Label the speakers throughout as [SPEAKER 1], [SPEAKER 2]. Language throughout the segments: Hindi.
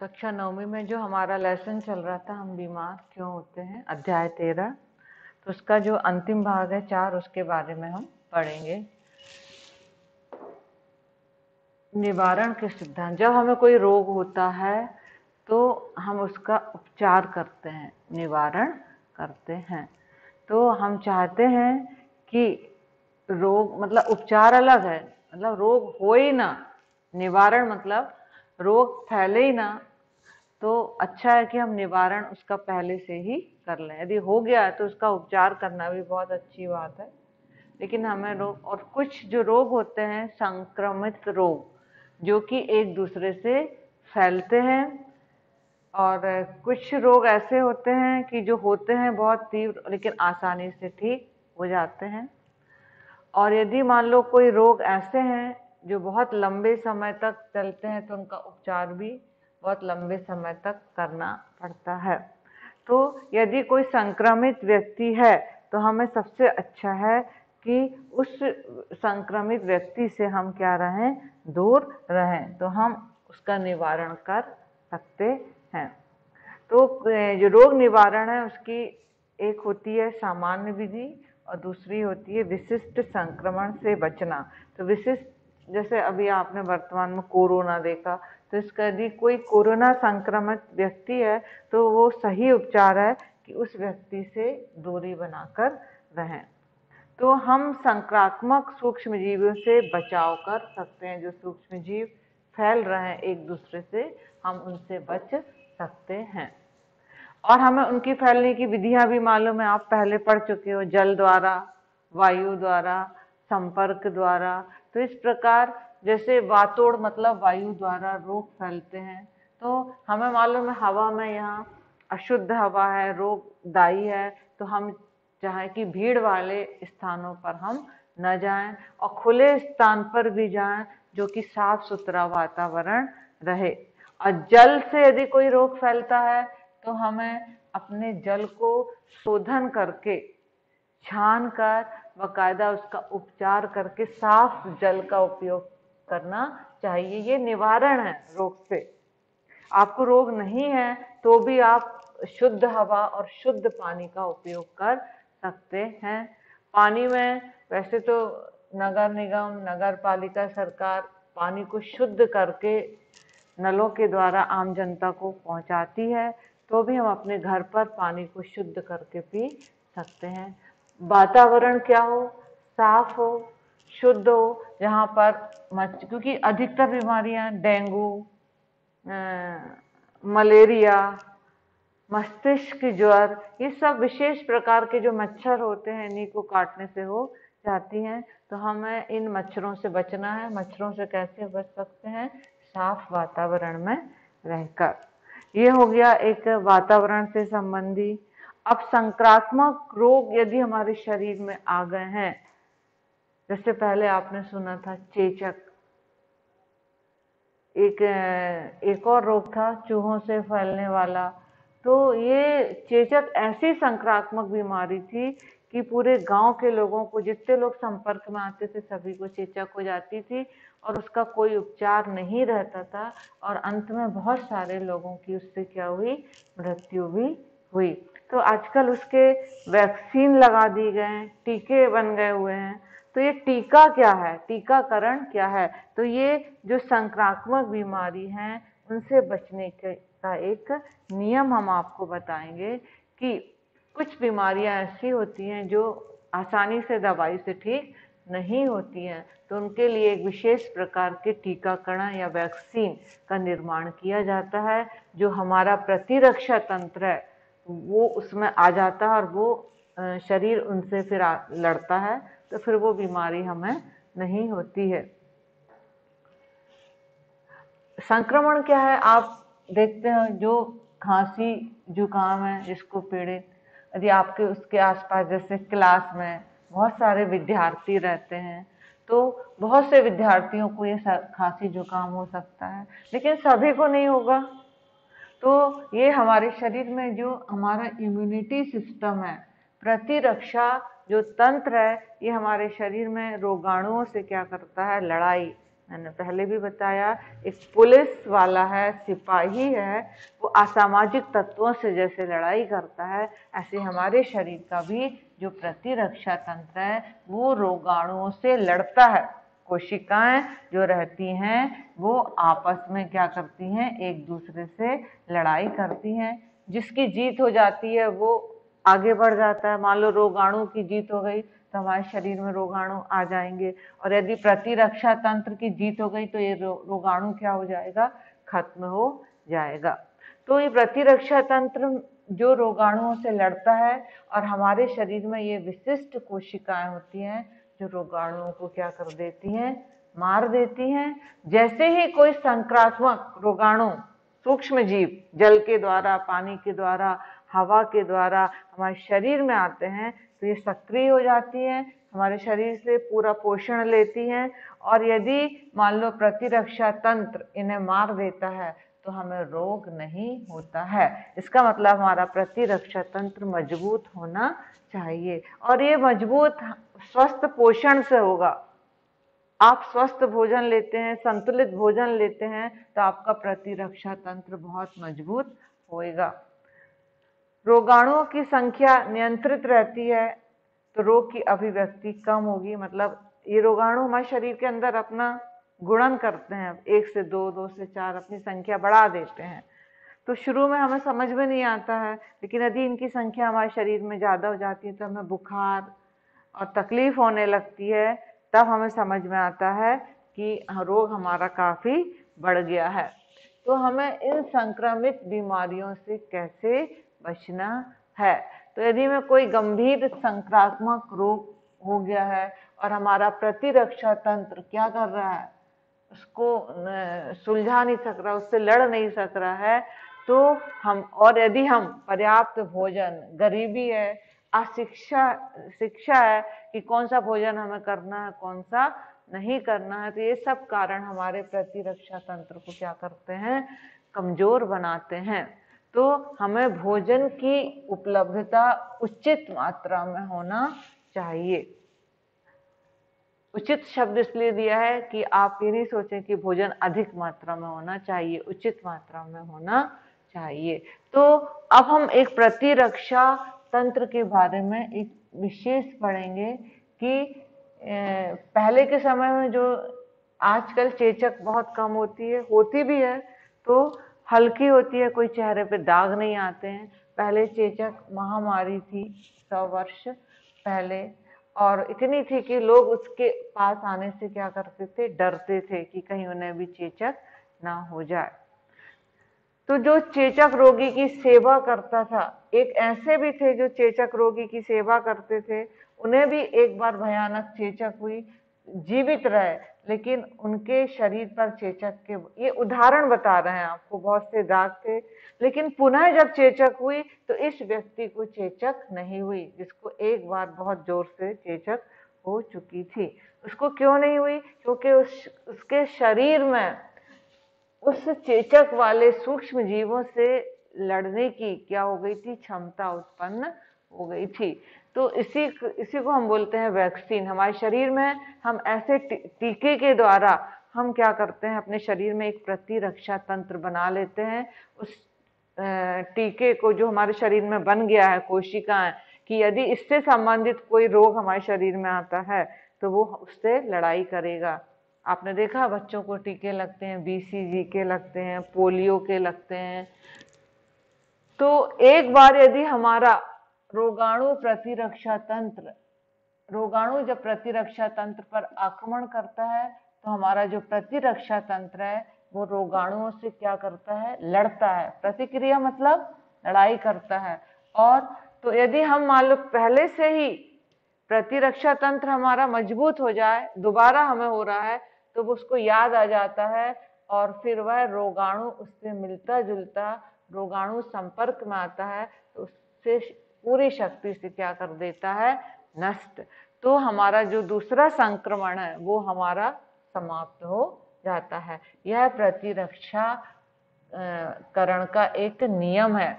[SPEAKER 1] कक्षा 9वीं में जो हमारा लेसन चल रहा था, हम बीमार क्यों होते हैं, अध्याय 13, तो उसका जो अंतिम भाग है 4, उसके बारे में हम पढ़ेंगे। निवारण के सिद्धांत। जब हमें कोई रोग होता है तो हम उसका उपचार करते हैं, निवारण करते हैं। तो हम चाहते हैं कि रोग मतलब उपचार अलग है, मतलब रोग हो ही ना, निवारण मतलब रोग फैले ही ना। तो अच्छा है कि हम निवारण उसका पहले से ही कर लें। यदि हो गया है तो उसका उपचार करना भी बहुत अच्छी बात है। लेकिन हमें रोग, और कुछ जो रोग होते हैं संक्रमित रोग, जो कि एक दूसरे से फैलते हैं, और कुछ रोग ऐसे होते हैं कि जो होते हैं बहुत तीव्र लेकिन आसानी से ठीक हो जाते हैं। और यदि मान लो कोई रोग ऐसे हैं जो बहुत लंबे समय तक चलते हैं तो उनका उपचार भी बहुत लंबे समय तक करना पड़ता है। तो यदि कोई संक्रमित व्यक्ति है तो हमें सबसे अच्छा है कि उस संक्रमित व्यक्ति से हम क्या रहें, दूर रहें, तो हम उसका निवारण कर सकते हैं। तो जो रोग निवारण है उसकी एक होती है सामान्य विधि और दूसरी होती है विशिष्ट संक्रमण से बचना। तो विशिष्ट, जैसे अभी आपने वर्तमान में कोरोना देखा, तो इसका यदि कोई कोरोना संक्रमित व्यक्ति है तो वो सही उपचार है कि उस व्यक्ति से दूरी बनाकर रहें। तो हम संक्रामक सूक्ष्म जीवों से बचाव कर सकते हैं। जो सूक्ष्म जीव फैल रहे हैं एक दूसरे से, हम उनसे बच सकते हैं। और हमें उनकी फैलने की विधियां भी मालूम है, आप पहले पढ़ चुके हो, जल द्वारा, वायु द्वारा, संपर्क द्वारा। तो इस प्रकार जैसे वातोड़ मतलब वायु द्वारा रोग फैलते हैं, तो हमें मालूम है हवा में यहाँ अशुद्ध हवा है, रोगदायी है, तो हम चाहे कि भीड़ वाले स्थानों पर हम न जाएं और खुले स्थान पर भी जाएं जो कि साफ सुथरा वातावरण रहे। और जल से यदि कोई रोग फैलता है तो हमें अपने जल को शोधन करके, छान कर, बाकायदा उसका उपचार करके साफ जल का उपयोग करना चाहिए। ये निवारण है रोग से। आपको रोग नहीं है तो भी आप शुद्ध हवा और शुद्ध पानी का उपयोग कर सकते हैं। पानी में वैसे तो नगर निगम, नगर पालिका, सरकार पानी को शुद्ध करके नलों के द्वारा आम जनता को पहुंचाती है, तो भी हम अपने घर पर पानी को शुद्ध करके पी सकते हैं। वातावरण क्या हो, साफ हो, शुद्ध हो, जहाँ पर क्योंकि अधिकतर बीमारियां डेंगू, मलेरिया, मस्तिष्क ज्वर, ये सब विशेष प्रकार के जो मच्छर होते हैं इन्हीं को काटने से हो जाती हैं। तो हमें इन मच्छरों से बचना है। मच्छरों से कैसे बच सकते हैं? साफ वातावरण में रहकर। ये हो गया एक वातावरण से संबंधी। अब संक्रामक रोग यदि हमारे शरीर में आ गए हैं, जैसे पहले आपने सुना था चेचक, एक और रोग था चूहों से फैलने वाला। तो ये चेचक ऐसी संक्रामक बीमारी थी कि पूरे गांव के लोगों को, जितने लोग संपर्क में आते थे, सभी को चेचक हो जाती थी और उसका कोई उपचार नहीं रहता था, और अंत में बहुत सारे लोगों की उससे क्या हुई, मृत्यु भी हुई। तो आजकल उसके वैक्सीन लगा दी गए, टीके बन गए हुए हैं। तो ये टीका क्या है, टीकाकरण क्या है? तो ये जो संक्रामक बीमारी हैं उनसे बचने का एक नियम हम आपको बताएंगे कि कुछ बीमारियां ऐसी होती हैं जो आसानी से दवाई से ठीक नहीं होती हैं, तो उनके लिए एक विशेष प्रकार के टीकाकरण या वैक्सीन का निर्माण किया जाता है। जो हमारा प्रतिरक्षा तंत्र है वो उसमें आ जाता है और वो शरीर उनसे फिर लड़ता है, तो फिर वो बीमारी हमें नहीं होती है। संक्रमण क्या है? आप देखते हैं जो खांसी जुकाम है जिसको पीड़ित, यदि आपके उसके आसपास जैसे क्लास में बहुत सारे विद्यार्थी रहते हैं तो बहुत से विद्यार्थियों को ये खांसी जुकाम हो सकता है, लेकिन सभी को नहीं होगा। तो ये हमारे शरीर में जो हमारा इम्यूनिटी सिस्टम है, प्रतिरक्षा जो तंत्र है, ये हमारे शरीर में रोगाणुओं से क्या करता है, लड़ाई मैंने पहले भी बताया, एक पुलिस वाला है, सिपाही है, वो असामाजिक तत्वों से जैसे लड़ाई करता है, ऐसे हमारे शरीर का भी जो प्रतिरक्षा तंत्र है वो रोगाणुओं से लड़ता है। कोशिकाएं जो रहती हैं वो आपस में क्या करती हैं, एक दूसरे से लड़ाई करती हैं। जिसकी जीत हो जाती है वो आगे बढ़ जाता है। मान लो रोगाणु की जीत हो गई तो हमारे शरीर में रोगाणु आ जाएंगे, और यदि प्रतिरक्षा तंत्र की जीत हो गई तो ये रोगाणु क्या हो जाएगा, खत्म हो जाएगा। तो ये प्रतिरक्षा तंत्र जो रोगाणुओं से लड़ता है, और हमारे शरीर में ये विशिष्ट कोशिकाएं होती हैं जो रोगाणुओं को क्या कर देती हैं, मार देती हैं। जैसे ही कोई संक्रामक रोगाणु, सूक्ष्म जीव जल के द्वारा, पानी के द्वारा, हवा के द्वारा हमारे शरीर में आते हैं तो ये सक्रिय हो जाती हैं, हमारे शरीर से पूरा पोषण लेती हैं, और यदि मान लो प्रतिरक्षा तंत्र इन्हें मार देता है तो हमें रोग नहीं होता है। इसका मतलब हमारा प्रतिरक्षा तंत्र मजबूत होना चाहिए, और ये मजबूत स्वस्थ पोषण से होगा। आप स्वस्थ भोजन लेते हैं, संतुलित भोजन लेते हैं तो आपका प्रतिरक्षा तंत्र बहुत मजबूत होएगा। रोगाणुओं की संख्या नियंत्रित रहती है तो रोग की अभिव्यक्ति कम होगी। मतलब ये रोगाणु हमारे शरीर के अंदर अपना गुणन करते हैं, 1 से 2, 2 से 4 अपनी संख्या बढ़ा देते हैं। तो शुरू में हमें समझ में नहीं आता है, लेकिन यदि इनकी संख्या हमारे शरीर में ज़्यादा हो जाती है तो हमें बुखार और तकलीफ होने लगती है, तब हमें समझ में आता है कि रोग हमारा काफ़ी बढ़ गया है। तो हमें इन संक्रमित बीमारियों से कैसे बचना है। तो यदि में कोई गंभीर संक्रामक रोग हो गया है और हमारा प्रतिरक्षा तंत्र क्या कर रहा है, उसको सुलझा नहीं सक रहा, उससे लड़ नहीं सक रहा है, तो हम, और यदि हम पर्याप्त भोजन, गरीबी है, शिक्षा है कि कौन सा भोजन हमें करना है, कौन सा नहीं करना है, तो ये सब कारण हमारे प्रतिरक्षा तंत्र को क्या करते हैं, कमजोर बनाते हैं। तो हमें भोजन की उपलब्धता उचित मात्रा में होना चाहिए। उचित शब्द इसलिए दिया है कि आप ये नहीं सोचें कि भोजन अधिक मात्रा में होना चाहिए, उचित मात्रा में होना चाहिए। तो अब हम एक प्रतिरक्षा तंत्र के बारे में एक विशेष पढ़ेंगे कि पहले के समय में जो आजकल चेचक बहुत कम होती भी है तो हल्की होती है, कोई चेहरे पे दाग नहीं आते हैं। पहले चेचक महामारी थी 100 वर्ष पहले, और इतनी थी कि लोग उसके पास आने से क्या करते थे, डरते थे कि कहीं उन्हें भी चेचक ना हो जाए। तो जो चेचक रोगी की सेवा करता था, एक ऐसे भी थे जो चेचक रोगी की सेवा करते थे, उन्हें भी एक बार भयानक चेचक हुई, जीवित रहे, लेकिन उनके शरीर पर चेचक के, ये उदाहरण बता रहे हैं आपको, बहुत से दाग थे, लेकिन पुनः जब चेचक हुई तो इस व्यक्ति को चेचक नहीं हुई, जिसको एक बार बहुत जोर से चेचक हो चुकी थी। उसको क्यों नहीं हुई? क्योंकि उसके शरीर में उस चेचक वाले सूक्ष्म जीवों से लड़ने की क्या हो गई थी, क्षमता उत्पन्न हो गई थी। तो इसी को हम बोलते हैं वैक्सीन। हमारे शरीर में हम ऐसे टीके के द्वारा हम क्या करते हैं, अपने शरीर में एक प्रतिरक्षा तंत्र बना लेते हैं। उस टीके को जो हमारे शरीर में बन गया है, कोशिकाएं, कि यदि इससे संबंधित कोई रोग हमारे शरीर में आता है तो वो उससे लड़ाई करेगा। आपने देखा बच्चों को टीके लगते हैं, BCG के लगते हैं, पोलियो के लगते हैं। तो एक बार यदि हमारा रोगाणु जब प्रतिरक्षा तंत्र पर आक्रमण करता है तो हमारा जो प्रतिरक्षा तंत्र है वो रोगाणुओं से क्या करता है, लड़ता है। प्रतिक्रिया मतलब लड़ाई करता है। और तो यदि हम मान लो पहले से ही प्रतिरक्षा तंत्र हमारा मजबूत हो जाए, दोबारा हमें हो रहा है तो वो उसको याद आ जाता है, और फिर वह रोगाणु उससे मिलता जुलता रोगाणु संपर्क में आता है तो उससे पूरी शक्ति से क्या कर देता है, नष्ट। तो हमारा जो दूसरा संक्रमण है वो हमारा समाप्त हो जाता है। यह प्रतिरक्षा करण का एक नियम है।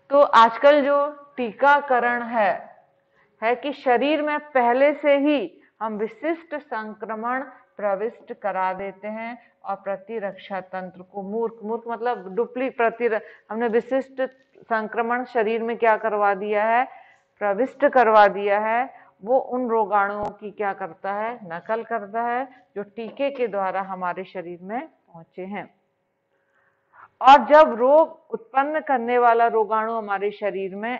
[SPEAKER 1] तो आजकल जो टीकाकरण है कि शरीर में पहले से ही हम विशिष्ट संक्रमण प्रविष्ट करा देते हैं और प्रतिरक्षा तंत्र को मूर्ख मतलब हमने विशिष्ट संक्रमण शरीर में क्या करवा दिया है, प्रविष्ट करवा दिया है। वो उन रोगाणुओं की क्या करता है, नकल करता है जो टीके के द्वारा हमारे शरीर में पहुंचे हैं। और जब रोग उत्पन्न करने वाला रोगाणु हमारे शरीर में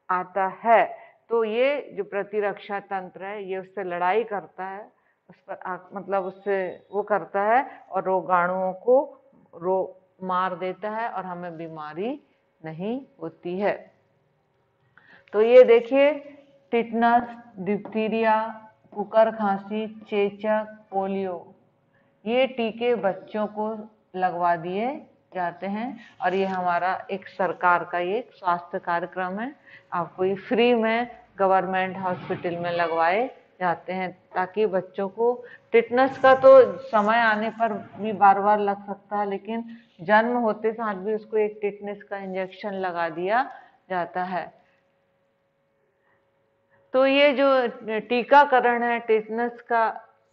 [SPEAKER 1] आता है तो ये जो प्रतिरक्षा तंत्र है ये उससे लड़ाई करता है, उस पर मतलब उससे वो करता है और रोगाणुओं को मार देता है और हमें बीमारी नहीं होती है। तो ये देखिए, टिटनस, डिप्थीरिया, कुकर खांसी, चेचक, पोलियो, ये टीके बच्चों को लगवा दिए जाते हैं और ये हमारा एक सरकार का ये स्वास्थ्य कार्यक्रम है। आपको ये फ्री में गवर्नमेंट हॉस्पिटल में लगवाए जाते हैं ताकि बच्चों को, टिटनस का तो समय आने पर भी बार बार लग सकता है, लेकिन जन्म होते साथ भी उसको एक टिटनस का इंजेक्शन लगा दिया जाता है। तो ये जो टीकाकरण है, टिटनस का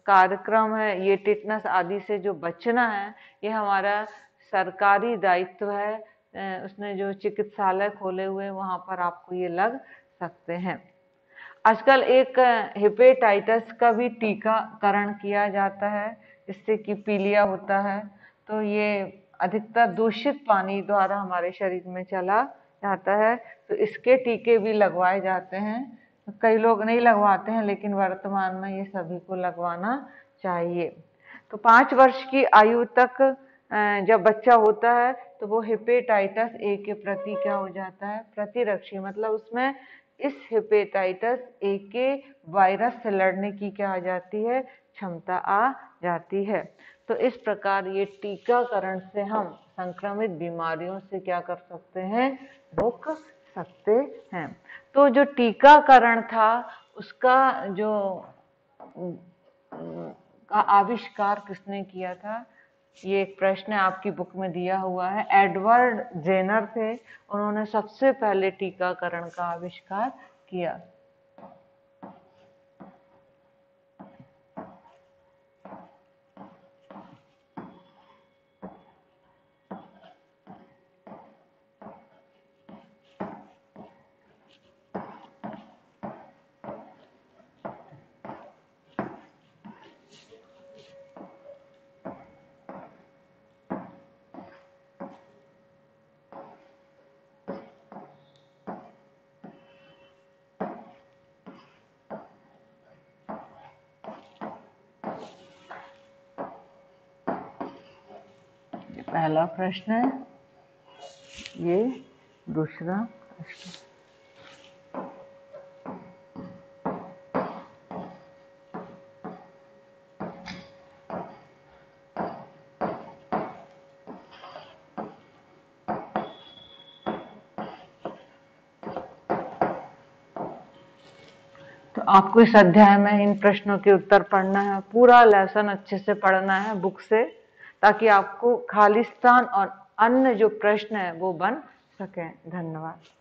[SPEAKER 1] कार्यक्रम है, ये टिटनस आदि से जो बचना है ये हमारा सरकारी दायित्व है। उसने जो चिकित्सालय खोले हुए वहां पर आपको ये लग सकते हैं। आजकल एक हेपेटाइटिस का भी टीकाकरण किया जाता है जिससे कि पीलिया होता है। तो ये अधिकतर दूषित पानी द्वारा हमारे शरीर में चला जाता है, तो इसके टीके भी लगवाए जाते हैं। कई लोग नहीं लगवाते हैं लेकिन वर्तमान में ये सभी को लगवाना चाहिए। तो 5 वर्ष की आयु तक जब बच्चा होता है तो वो हेपेटाइटिस ए के प्रति क्या हो जाता है, प्रतिरक्षी, मतलब उसमें इस हेपेटाइटिस ए के वायरस से लड़ने की क्या आ जाती है, क्षमता आ जाती है। तो इस प्रकार ये टीकाकरण से हम संक्रमित बीमारियों से क्या कर सकते हैं, रोक सकते हैं। तो जो टीकाकरण था उसका जो आविष्कार किसने किया था, ये एक प्रश्न आपकी बुक में दिया हुआ है। एडवर्ड जेनर थे, उन्होंने सबसे पहले टीकाकरण का आविष्कार किया। पहला प्रश्न है, ये दूसरा प्रश्न। तो आपको इस अध्याय में इन प्रश्नों के उत्तर पढ़ना है, पूरा लेसन अच्छे से पढ़ना है बुक से, ताकि आपको खालिस्तान और अन्य जो प्रश्न है वो बन सके। धन्यवाद।